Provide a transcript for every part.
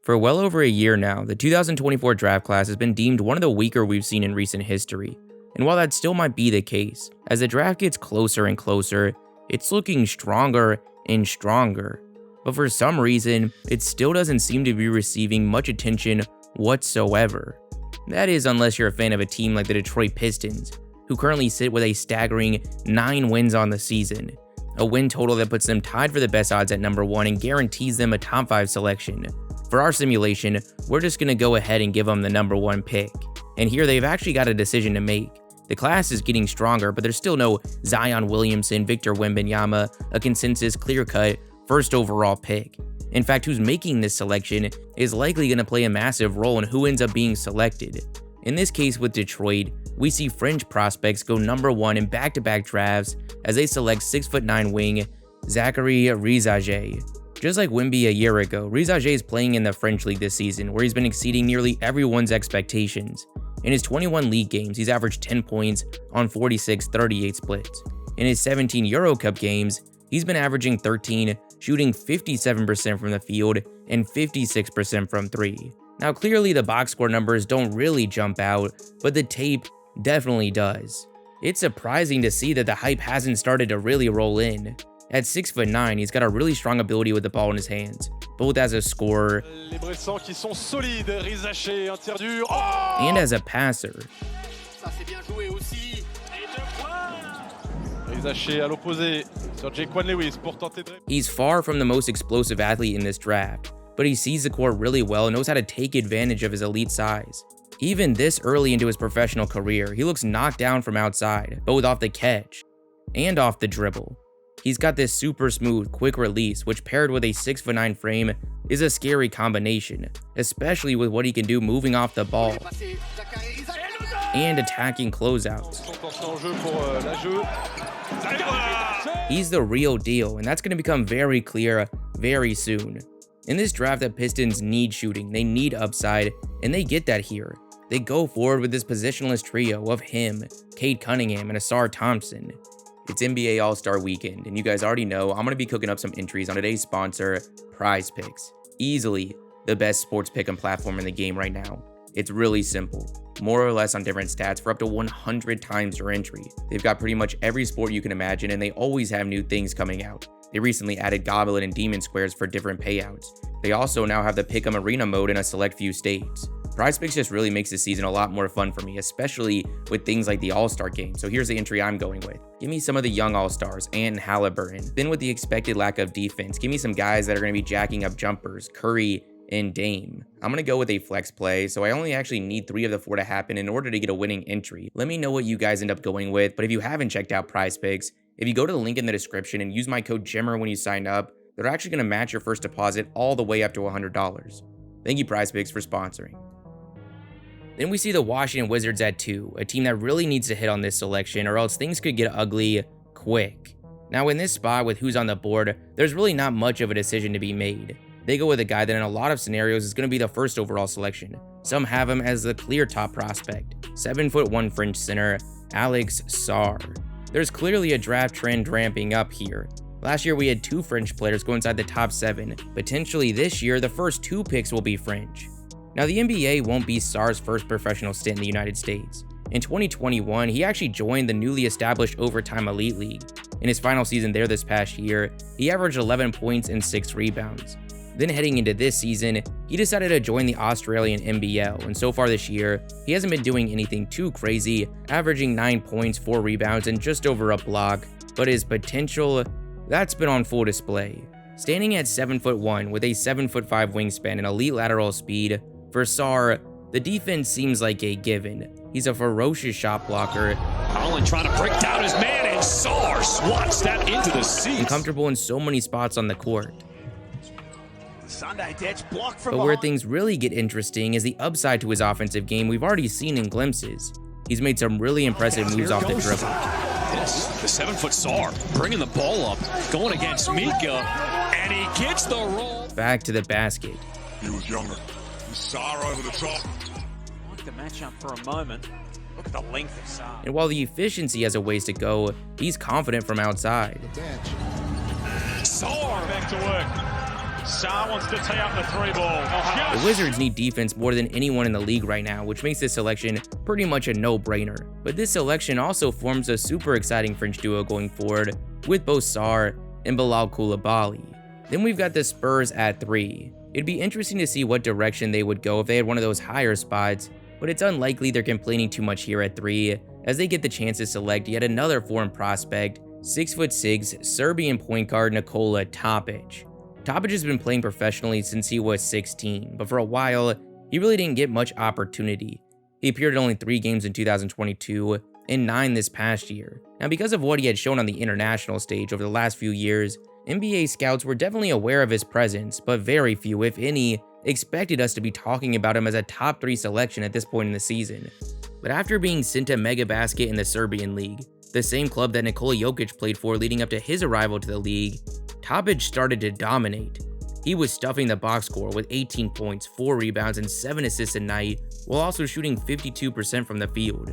For well over a year now, the 2024 draft class has been deemed one of the weaker we've seen in recent history. And while that still might be the case, as the draft gets closer and closer, it's looking stronger and stronger. But for some reason, it still doesn't seem to be receiving much attention whatsoever. That is unless you're a fan of a team like the Detroit Pistons, who currently sit with a staggering 9 wins on the season, a win total that puts them tied for the best odds at number 1 and guarantees them a top 5 selection. For our simulation, we're just going to go ahead and give them the number 1 pick. And here they've actually got a decision to make. The class is getting stronger, but there's still no Zion Williamson, Victor Wembanyama, a consensus clear-cut first overall pick. In fact, who's making this selection is likely going to play a massive role in who ends up being selected. In this case with Detroit, we see fringe prospects go number 1 in back-to-back drafts as they select 6'9" wing Zachary Rizaje. Just like Wemby a year ago, Rizaje is playing in the French League this season, where he's been exceeding nearly everyone's expectations. In his 21 league games, he's averaged 10 points on 46-38 splits. In his 17 Euro Cup games, he's been averaging 13, shooting 57% from the field and 56% from 3. Now clearly the box score numbers don't really jump out, but the tape definitely does. It's surprising to see that the hype hasn't started to really roll in. At 6'9", he's got a really strong ability with the ball in his hands, both as a scorer and as a passer. He's far from the most explosive athlete in this draft, but he sees the court really well and knows how to take advantage of his elite size. Even this early into his professional career, he looks knocked down from outside, both off the catch and off the dribble. He's got this super smooth, quick release, which paired with a 6'9" frame is a scary combination, especially with what he can do moving off the ball and attacking closeouts. He's the real deal, and that's going to become very clear very soon. In this draft, the Pistons need shooting, they need upside, and they get that here. They go forward with this positionless trio of him, Cade Cunningham, and Asar Thompson. It's NBA All-Star Weekend, and you guys already know I'm going to be cooking up some entries on today's sponsor, Prize Picks. Easily the best sports pick'em platform in the game right now. It's really simple, more or less on different stats for up to 100 times your entry. They've got pretty much every sport you can imagine, and they always have new things coming out. They recently added Goblet and Demon Squares for different payouts. They also now have the Pick'em Arena mode in a select few states. PrizePicks just really makes this season a lot more fun for me, especially with things like the All-Star game. So here's the entry I'm going with. Give me some of the young All-Stars, and Halliburton. Then with the expected lack of defense, give me some guys that are going to be jacking up jumpers, Curry and Dame. I'm going to go with a flex play, so I only actually need 3 of the 4 to happen in order to get a winning entry. Let me know what you guys end up going with, but if you haven't checked out PrizePicks, if you go to the link in the description and use my code JIMMER when you sign up, they're actually going to match your first deposit all the way up to $100. Thank you PrizePicks for sponsoring. Then we see the Washington Wizards at 2, a team that really needs to hit on this selection or else things could get ugly quick. Now in this spot with who's on the board, there's really not much of a decision to be made. They go with a guy that in a lot of scenarios is going to be the first overall selection. Some have him as the clear top prospect, 7'1" French center, Alex Sarr. There's clearly a draft trend ramping up here. Last year we had 2 French players go inside the top 7. Potentially this year the first 2 picks will be French. Now the NBA won't be Sarr's first professional stint in the United States. In 2021, he actually joined the newly established Overtime Elite League. In his final season there this past year, he averaged 11 points and 6 rebounds. Then heading into this season, he decided to join the Australian NBL, and so far this year, he hasn't been doing anything too crazy, averaging 9 points, 4 rebounds, and just over a block, but his potential, that's been on full display. Standing at 7'1" with a 7'5" wingspan and elite lateral speed, for Sarr, the defense seems like a given. He's a ferocious shot blocker, Holland trying to break down his man, and Sarr swats that into the seats. And comfortable in so many spots on the court. But where things really get interesting is the upside to his offensive game we've already seen in glimpses. He's made some really impressive moves off the dribble. The 7-foot Sarr bringing the ball up, going against Mika, and he gets the roll. Back to the basket. He was younger. Sarr over the top. Like the matchup for a moment. Look at the length of Sarr. And while the efficiency has a ways to go, he's confident from outside. Sarr back to work. Saar wants to tee up the 3-ball. The Wizards need defense more than anyone in the league right now, which makes this selection pretty much a no-brainer. But this selection also forms a super exciting fringe duo going forward with both Saar and Bilal Coulibaly. Then we've got the Spurs at 3. It'd be interesting to see what direction they would go if they had one of those higher spots, but it's unlikely they're complaining too much here at 3, as they get the chance to select yet another foreign prospect, 6'6" Serbian point guard Nikola Topic. Topic has been playing professionally since he was 16, but for a while, he really didn't get much opportunity. He appeared in only 3 games in 2022 and 9 this past year. Now, because of what he had shown on the international stage over the last few years, NBA scouts were definitely aware of his presence, but very few, if any, expected us to be talking about him as a top 3 selection at this point in the season. But after being sent to Megabasket in the Serbian league, the same club that Nikola Jokic played for leading up to his arrival to the league, Topic started to dominate. He was stuffing the box score with 18 points, 4 rebounds, and 7 assists a night, while also shooting 52% from the field.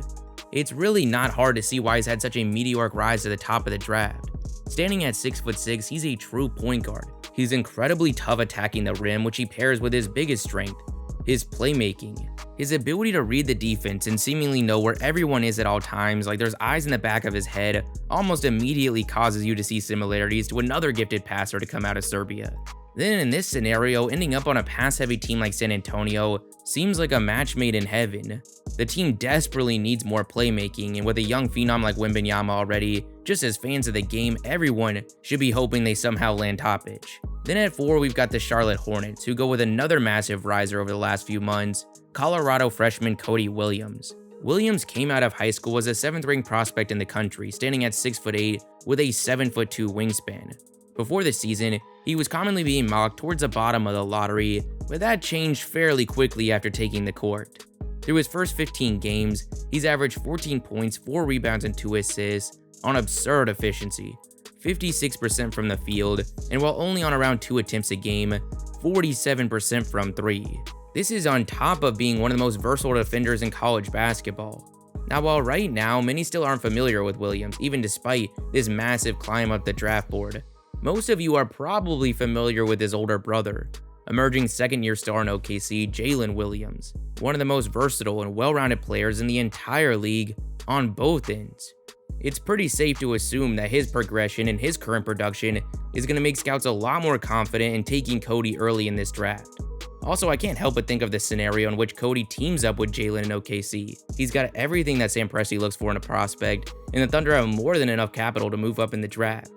It's really not hard to see why he's had such a meteoric rise to the top of the draft. Standing at 6'6", he's a true point guard. He's incredibly tough attacking the rim, which he pairs with his biggest strength, his playmaking. His ability to read the defense and seemingly know where everyone is at all times, like there's eyes in the back of his head, almost immediately causes you to see similarities to another gifted passer to come out of Serbia. Then in this scenario, ending up on a pass-heavy team like San Antonio seems like a match made in heaven. The team desperately needs more playmaking, and with a young phenom like Wembanyama already, just as fans of the game, everyone should be hoping they somehow land Topic. Then at 4, we've got the Charlotte Hornets, who go with another massive riser over the last few months, Colorado freshman Cody Williams. Williams came out of high school as a 7th-ranked prospect in the country, standing at 6'8" with a 7'2" wingspan. Before the season, he was commonly being mocked towards the bottom of the lottery, but that changed fairly quickly after taking the court. Through his first 15 games, he's averaged 14 points, 4 rebounds, and 2 assists on absurd efficiency, 56% from the field, and while only on around 2 attempts a game, 47% from 3. This is on top of being one of the most versatile defenders in college basketball. Now, while right now many still aren't familiar with Williams, even despite this massive climb up the draft board, most of you are probably familiar with his older brother, emerging second-year star in OKC, Jalen Williams, one of the most versatile and well-rounded players in the entire league on both ends. It's pretty safe to assume that his progression and his current production is going to make scouts a lot more confident in taking Cody early in this draft. Also, I can't help but think of the scenario in which Cody teams up with Jalen in OKC. He's got everything that Sam Presti looks for in a prospect, and the Thunder have more than enough capital to move up in the draft.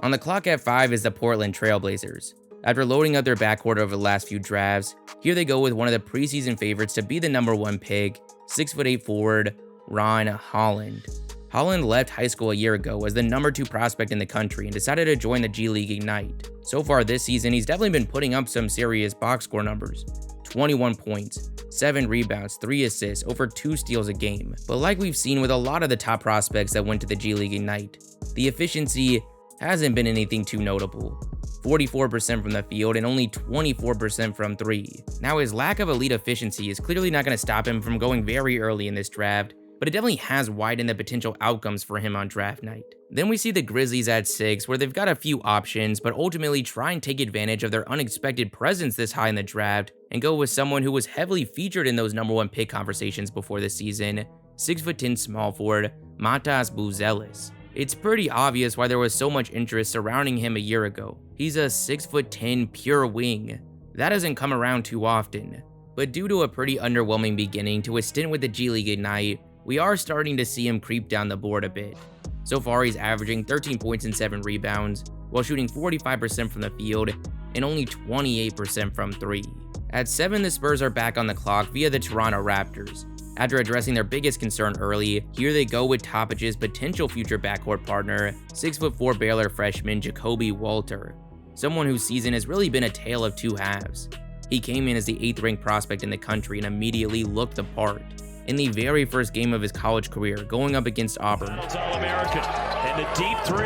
On the clock at 5 is the Portland Trailblazers. After loading up their backcourt over the last few drafts, here they go with one of the preseason favorites to be the #1 pick, 6'8" forward, Ron Holland. Holland left high school a year ago as the #2 prospect in the country and decided to join the G League Ignite. So far this season, he's definitely been putting up some serious box score numbers. 21 points, 7 rebounds, 3 assists, over 2 steals a game. But like we've seen with a lot of the top prospects that went to the G League Ignite, the efficiency hasn't been anything too notable. 44% from the field and only 24% from 3. Now, his lack of elite efficiency is clearly not going to stop him from going very early in this draft, but it definitely has widened the potential outcomes for him on draft night. Then we see the Grizzlies at 6, where they've got a few options, but ultimately try and take advantage of their unexpected presence this high in the draft and go with someone who was heavily featured in those #1 pick conversations before the season, 6'10" small forward Matas Buzelis. It's pretty obvious why there was so much interest surrounding him a year ago. He's a 6'10" pure wing. That doesn't come around too often. But due to a pretty underwhelming beginning to his stint with the G League Ignite, we are starting to see him creep down the board a bit. So far, he's averaging 13 points and 7 rebounds, while shooting 45% from the field and only 28% from 3. At 7, the Spurs are back on the clock via the Toronto Raptors. After addressing their biggest concern early, here they go with Topic's potential future backcourt partner, 6'4" Baylor freshman Jacoby Walter, someone whose season has really been a tale of 2 halves. He came in as the 8th-ranked prospect in the country and immediately looked the part. In the very first game of his college career, going up against Auburn, All-American, and the deep 3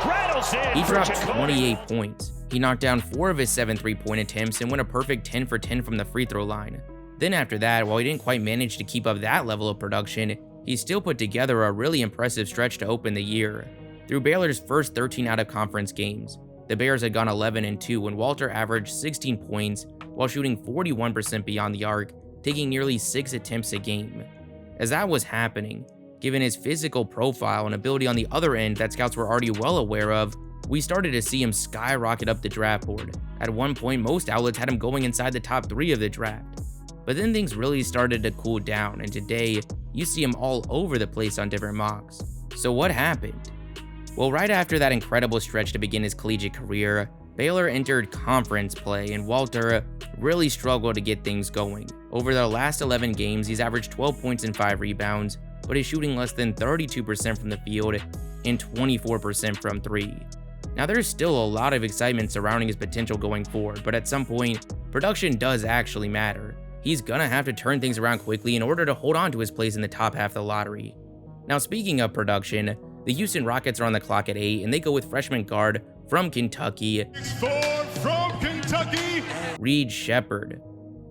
rattles in. he dropped 28 points. He knocked down 4 of his 7 3-point attempts and went a perfect 10 for 10 from the free throw line. Then after that, while he didn't quite manage to keep up that level of production, he still put together a really impressive stretch to open the year. Through Baylor's first 13 out-of-conference games, The Bears had gone 11-2 when Walter averaged 16 points while shooting 41% beyond the arc, taking nearly 6 attempts a game. As that was happening, given his physical profile and ability on the other end that scouts were already well aware of, we started to see him skyrocket up the draft board. At one point, most outlets had him going inside the top 3 of the draft. But then things really started to cool down, and today, you see him all over the place on different mocks. So what happened? Well, right after that incredible stretch to begin his collegiate career, Baylor entered conference play, and Walter really struggled to get things going. Over the last 11 games, he's averaged 12 points and 5 rebounds, but is shooting less than 32% from the field and 24% from 3. Now, there's still a lot of excitement surrounding his potential going forward, but at some point, production does actually matter. He's gonna have to turn things around quickly in order to hold on to his place in the top half of the lottery. Now, speaking of production, the Houston Rockets are on the clock at 8, and they go with freshman guard from Kentucky, Reed Shepherd,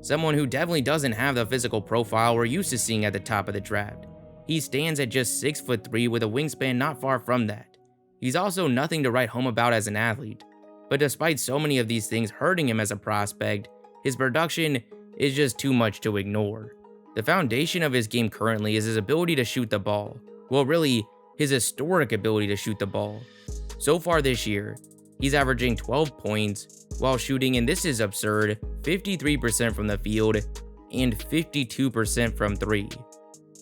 someone who definitely doesn't have the physical profile we're used to seeing at the top of the draft. He stands at just 6'3" with a wingspan not far from that. He's also nothing to write home about as an athlete, but despite so many of these things hurting him as a prospect, his production is just too much to ignore. The foundation of his game currently is his ability to shoot the ball. Well, really, his historic ability to shoot the ball. So far this year, he's averaging 12 points while shooting, and this is absurd, 53% from the field and 52% from 3.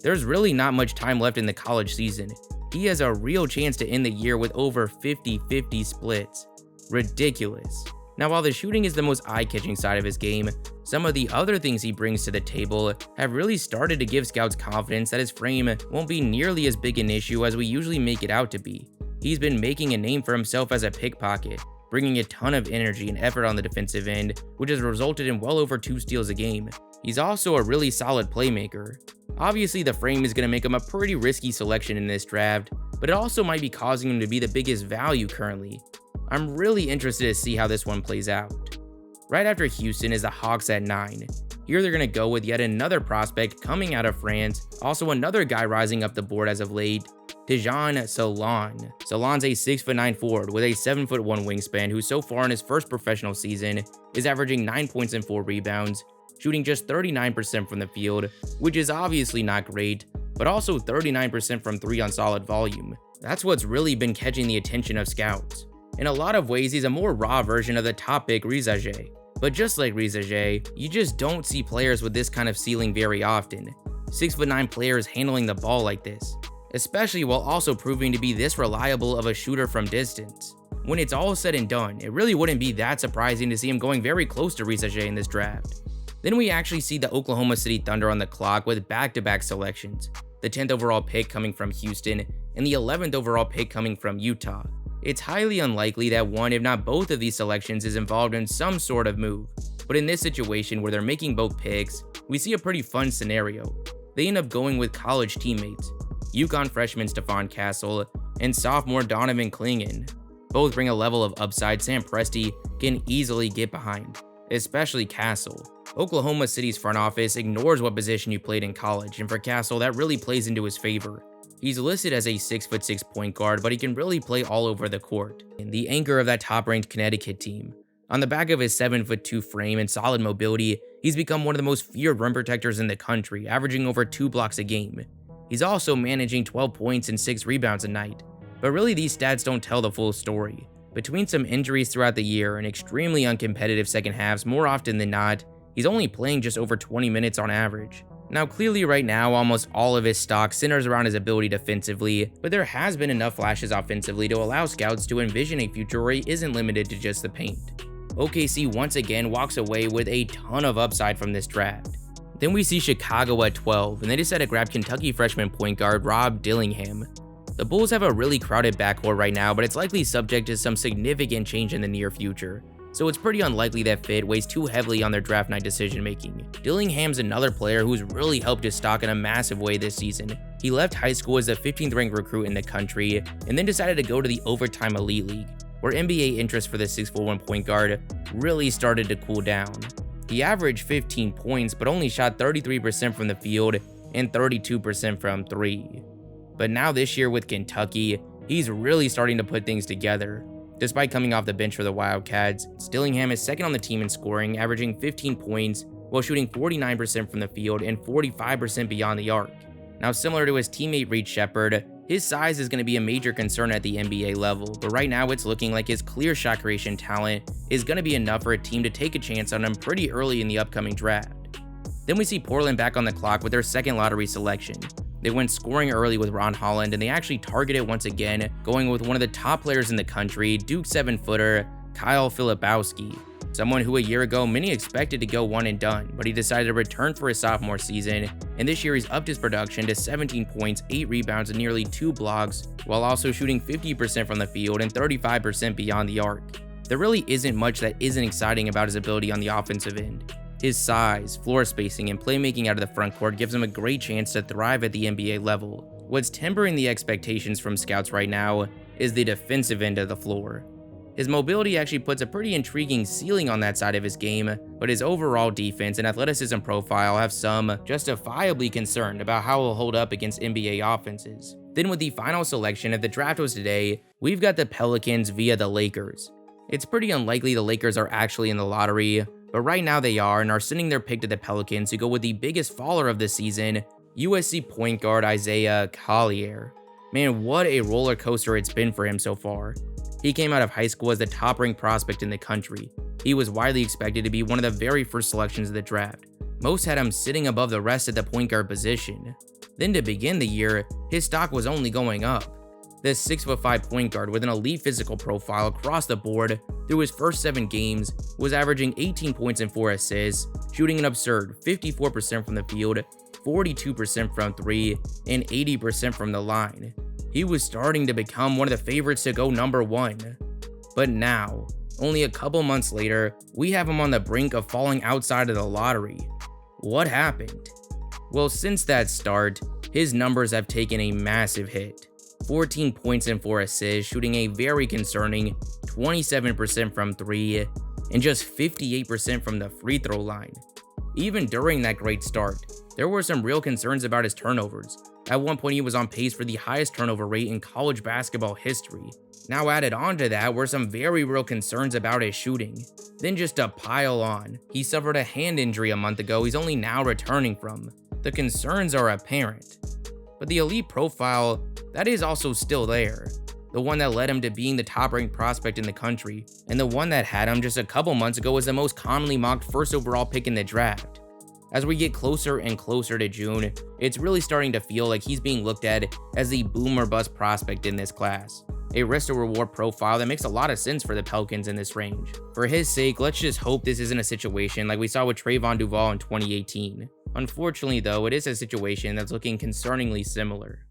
There's really not much time left in the college season. He has a real chance to end the year with over 50-50 splits. Ridiculous. Now, while the shooting is the most eye-catching side of his game, some of the other things he brings to the table have really started to give scouts confidence that his frame won't be nearly as big an issue as we usually make it out to be. He's been making a name for himself as a pickpocket, bringing a ton of energy and effort on the defensive end, which has resulted in well over 2 steals a game. He's also a really solid playmaker. Obviously, the frame is going to make him a pretty risky selection in this draft, but it also might be causing him to be the biggest value currently. I'm really interested to see how this one plays out. Right after Houston is the Hawks at 9. Here they're going to go with yet another prospect coming out of France, also another guy rising up the board as of late, Tejan Solon. Solon's a 6'9" forward with a 7'1" wingspan who so far in his first professional season is averaging 9 points and 4 rebounds, shooting just 39% from the field, which is obviously not great, but also 39% from 3 on solid volume. That's what's really been catching the attention of scouts. In a lot of ways, he's a more raw version of the top pick Rizaje. But just like Rizaje, you just don't see players with this kind of ceiling very often. 6'9" players handling the ball like this, especially while also proving to be this reliable of a shooter from distance. When it's all said and done, it really wouldn't be that surprising to see him going very close to Rizaje in this draft. Then we actually see the Oklahoma City Thunder on the clock with back-to-back selections, the 10th overall pick coming from Houston and the 11th overall pick coming from Utah. It's highly unlikely that one, if not both of these selections is involved in some sort of move, but in this situation where they're making both picks, we see a pretty fun scenario. They end up going with college teammates, UConn freshman Stephon Castle and sophomore Donovan Clingan. Both bring a level of upside Sam Presti can easily get behind, especially Castle. Oklahoma City's front office ignores what position you played in college, and for Castle that really plays into his favor. He's listed as a 6'6" point guard, but he can really play all over the court, and the anchor of that top-ranked Connecticut team. On the back of his 7'2" frame and solid mobility, he's become one of the most feared rim protectors in the country, averaging over 2 blocks a game. He's also managing 12 points and 6 rebounds a night, but really these stats don't tell the full story. Between some injuries throughout the year and extremely uncompetitive second halves more often than not, he's only playing just over 20 minutes on average. Now clearly right now almost all of his stock centers around his ability defensively, but there has been enough flashes offensively to allow scouts to envision a future where he isn't limited to just the paint. OKC once again walks away with a ton of upside from this draft. Then we see Chicago at 12, and they decide to grab Kentucky freshman point guard Rob Dillingham. The Bulls have a really crowded backcourt right now, but it's likely subject to some significant change in the near future, so it's pretty unlikely that fit weighs too heavily on their draft night decision making. Dillingham's another player who's really helped his stock in a massive way this season. He left high school as the 15th ranked recruit in the country, and then decided to go to the Overtime Elite League, where NBA interest for the 6'1" point guard really started to cool down. He averaged 15 points, but only shot 33% from the field and 32% from 3. But now this year with Kentucky, he's really starting to put things together. Despite coming off the bench for the Wildcats, Stillingham is second on the team in scoring, averaging 15 points while shooting 49% from the field and 45% beyond the arc. Now, similar to his teammate Reed Shepherd, his size is going to be a major concern at the NBA level, but right now it's looking like his clear shot creation talent is going to be enough for a team to take a chance on him pretty early in the upcoming draft. Then we see Portland back on the clock with their second lottery selection. They went scoring early with Ron Holland, and they actually targeted once again, going with one of the top players in the country, Duke 7-footer Kyle Filipowski. Someone who a year ago many expected to go one and done, but he decided to return for his sophomore season, and this year he's upped his production to 17 points, 8 rebounds, and nearly 2 blocks, while also shooting 50% from the field and 35% beyond the arc. There really isn't much that isn't exciting about his ability on the offensive end. His size, floor spacing, and playmaking out of the front court gives him a great chance to thrive at the NBA level. What's tempering the expectations from scouts right now is the defensive end of the floor. His mobility actually puts a pretty intriguing ceiling on that side of his game, but his overall defense and athleticism profile have some justifiably concerned about how he'll hold up against NBA offenses. Then with the final selection, if the draft was today, we've got the Pelicans via the Lakers. It's pretty unlikely the Lakers are actually in the lottery, but right now they are and are sending their pick to the Pelicans, who go with the biggest faller of the season, USC point guard Isaiah Collier. Man, what a roller coaster it's been for him so far. He came out of high school as the top-ranked prospect in the country. He was widely expected to be one of the very first selections of the draft. Most had him sitting above the rest at the point guard position. Then to begin the year, his stock was only going up. This 6'5" point guard with an elite physical profile across the board through his first 7 games was averaging 18 points and 4 assists, shooting an absurd 54% from the field, 42% from 3, and 80% from the line. He was starting to become one of the favorites to go number 1. But now, only a couple months later, we have him on the brink of falling outside of the lottery. What happened? Well, since that start, his numbers have taken a massive hit. 14 points and 4 assists, shooting a very concerning 27% from 3, and just 58% from the free throw line. Even during that great start, there were some real concerns about his turnovers. At one point, he was on pace for the highest turnover rate in college basketball history. Now added on to that were some very real concerns about his shooting. Then just to pile on, he suffered a hand injury a month ago he's only now returning from. The concerns are apparent. But the elite profile, that is also still there. The one that led him to being the top-ranked prospect in the country, and the one that had him just a couple months ago as the most commonly mocked first overall pick in the draft. As we get closer and closer to June, it's really starting to feel like he's being looked at as the boom or bust prospect in this class. A risk-to-reward profile that makes a lot of sense for the Pelicans in this range. For his sake, let's just hope this isn't a situation like we saw with Trayvon Duval in 2018. Unfortunately though, it is a situation that's looking concerningly similar.